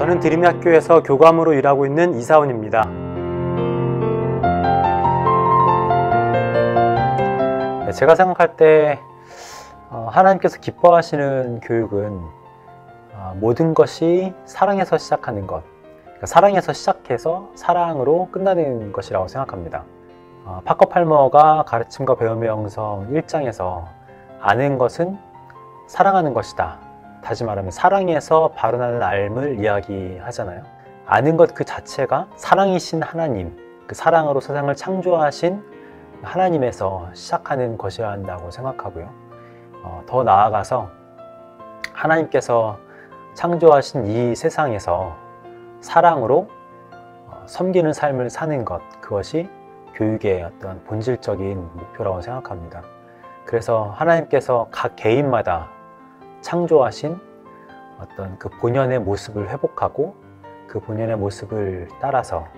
저는 드림학교에서 교감으로 일하고 있는 이사훈입니다. 제가 생각할 때 하나님께서 기뻐하시는 교육은 모든 것이 사랑에서 시작하는 것, 그러니까 사랑에서 시작해서 사랑으로 끝나는 것이라고 생각합니다. 파커 팔머가 가르침과 배움의 영성 1장에서 아는 것은 사랑하는 것이다, 다시 말하면 사랑에서 발원하는 알을 이야기하잖아요. 아는 것 그 자체가 사랑이신 하나님, 그 사랑으로 세상을 창조하신 하나님에서 시작하는 것이어야 한다고 생각하고요. 더 나아가서 하나님께서 창조하신 이 세상에서 사랑으로 섬기는 삶을 사는 것, 그것이 교육의 어떤 본질적인 목표라고 생각합니다. 그래서 하나님께서 각 개인마다 창조하신 어떤 그 본연의 모습을 회복하고 그 본연의 모습을 따라서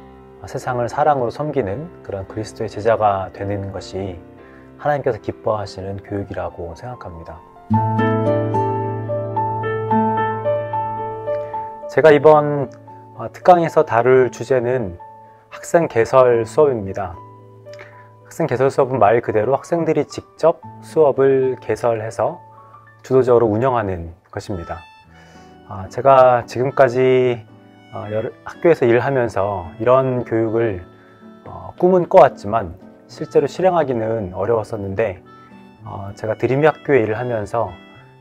세상을 사랑으로 섬기는 그런 그리스도의 제자가 되는 것이 하나님께서 기뻐하시는 교육이라고 생각합니다. 제가 이번 특강에서 다룰 주제는 학생 개설 수업입니다. 학생 개설 수업은 말 그대로 학생들이 직접 수업을 개설해서 주도적으로 운영하는 것입니다. 제가 지금까지 학교에서 일하면서 이런 교육을 꿈은 꿔왔지만 실제로 실행하기는 어려웠었는데, 제가 드림이 학교에 일을 하면서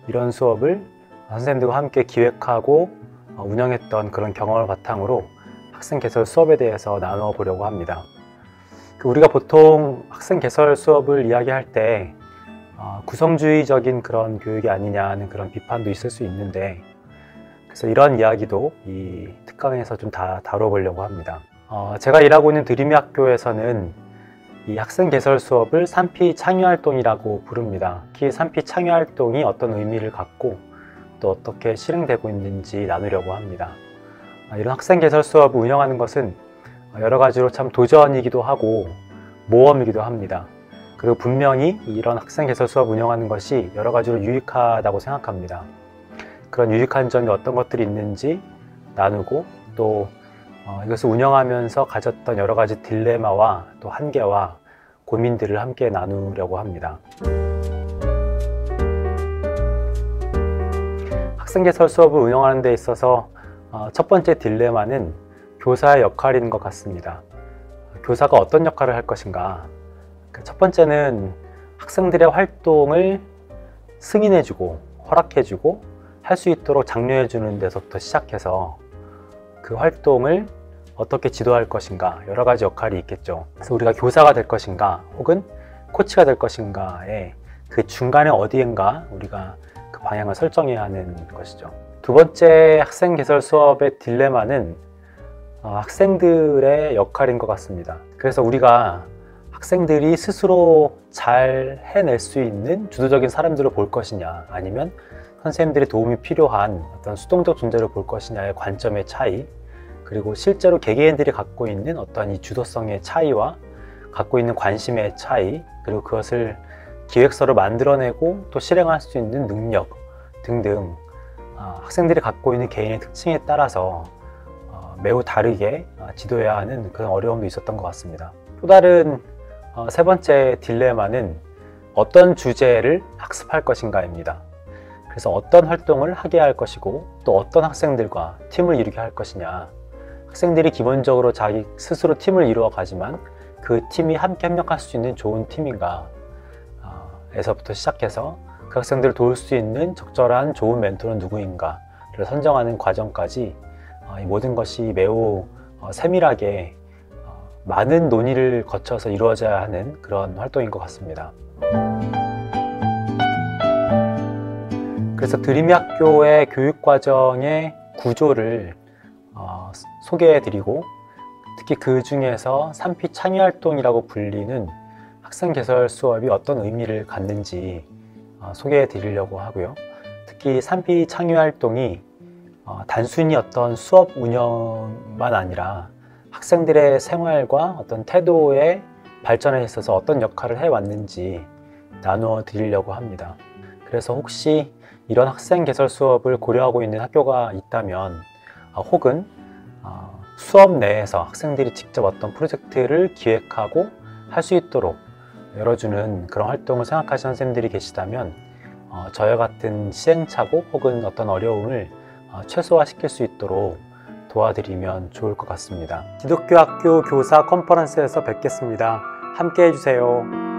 이런 수업을 선생님들과 함께 기획하고 운영했던 그런 경험을 바탕으로 학생 개설 수업에 대해서 나누어 보려고 합니다. 우리가 보통 학생 개설 수업을 이야기할 때 구성주의적인 그런 교육이 아니냐는 그런 비판도 있을 수 있는데, 그래서 이런 이야기도 이 특강에서 좀 다 다뤄보려고 합니다. 제가 일하고 있는 드림이 학교에서는 이 학생 개설 수업을 3P 창의활동이라고 부릅니다. 특히 3P 창의활동이 어떤 의미를 갖고 또 어떻게 실행되고 있는지 나누려고 합니다. 이런 학생 개설 수업을 운영하는 것은 여러 가지로 참 도전이기도 하고 모험이기도 합니다. 그리고 분명히 이런 학생 개설 수업 운영하는 것이 여러 가지로 유익하다고 생각합니다. 그런 유익한 점이 어떤 것들이 있는지 나누고, 또 이것을 운영하면서 가졌던 여러 가지 딜레마와 또 한계와 고민들을 함께 나누려고 합니다. 학생 개설 수업을 운영하는 데 있어서 첫 번째 딜레마는 교사의 역할인 것 같습니다. 교사가 어떤 역할을 할 것인가. 첫 번째는 학생들의 활동을 승인해주고 허락해주고 할 수 있도록 장려해주는 데서부터 시작해서 그 활동을 어떻게 지도할 것인가, 여러 가지 역할이 있겠죠. 그래서 우리가 교사가 될 것인가 혹은 코치가 될 것인가의 그 중간에 어디엔가 우리가 그 방향을 설정해야 하는 것이죠. 두 번째 학생 개설 수업의 딜레마는 학생들의 역할인 것 같습니다. 그래서 우리가 학생들이 스스로 잘 해낼 수 있는 주도적인 사람들을 볼 것이냐, 아니면 선생님들의 도움이 필요한 어떤 수동적 존재를 볼 것이냐의 관점의 차이, 그리고 실제로 개개인들이 갖고 있는 어떤 이 주도성의 차이와 갖고 있는 관심의 차이, 그리고 그것을 기획서를 만들어내고 또 실행할 수 있는 능력 등등 학생들이 갖고 있는 개인의 특징에 따라서 매우 다르게 지도해야 하는 그런 어려움도 있었던 것 같습니다. 또 다른 세 번째 딜레마는 어떤 주제를 학습할 것인가입니다. 그래서 어떤 활동을 하게 할 것이고 또 어떤 학생들과 팀을 이루게 할 것이냐. 학생들이 기본적으로 자기 스스로 팀을 이루어 가지만 그 팀이 함께 협력할 수 있는 좋은 팀인가 에서부터 시작해서 그 학생들을 도울 수 있는 적절한 좋은 멘토는 누구인가를 선정하는 과정까지 이 모든 것이 매우 세밀하게 많은 논의를 거쳐서 이루어져야 하는 그런 활동인 것 같습니다. 그래서 드림이 학교의 교육과정의 구조를 소개해 드리고, 특히 그 중에서 3P 창의활동이라고 불리는 학생 개설 수업이 어떤 의미를 갖는지 소개해 드리려고 하고요. 특히 3P 창의활동이 단순히 어떤 수업 운영만 아니라 학생들의 생활과 어떤 태도의 발전에 있어서 어떤 역할을 해왔는지 나누어 드리려고 합니다. 그래서 혹시 이런 학생 개설 수업을 고려하고 있는 학교가 있다면 혹은 수업 내에서 학생들이 직접 어떤 프로젝트를 기획하고 할 수 있도록 열어주는 그런 활동을 생각하시는 선생님들이 계시다면 저와 같은 시행착오 혹은 어떤 어려움을 최소화시킬 수 있도록 도와드리면 좋을 것 같습니다. 기독교 학교 교사 컨퍼런스에서 뵙겠습니다. 함께 해주세요.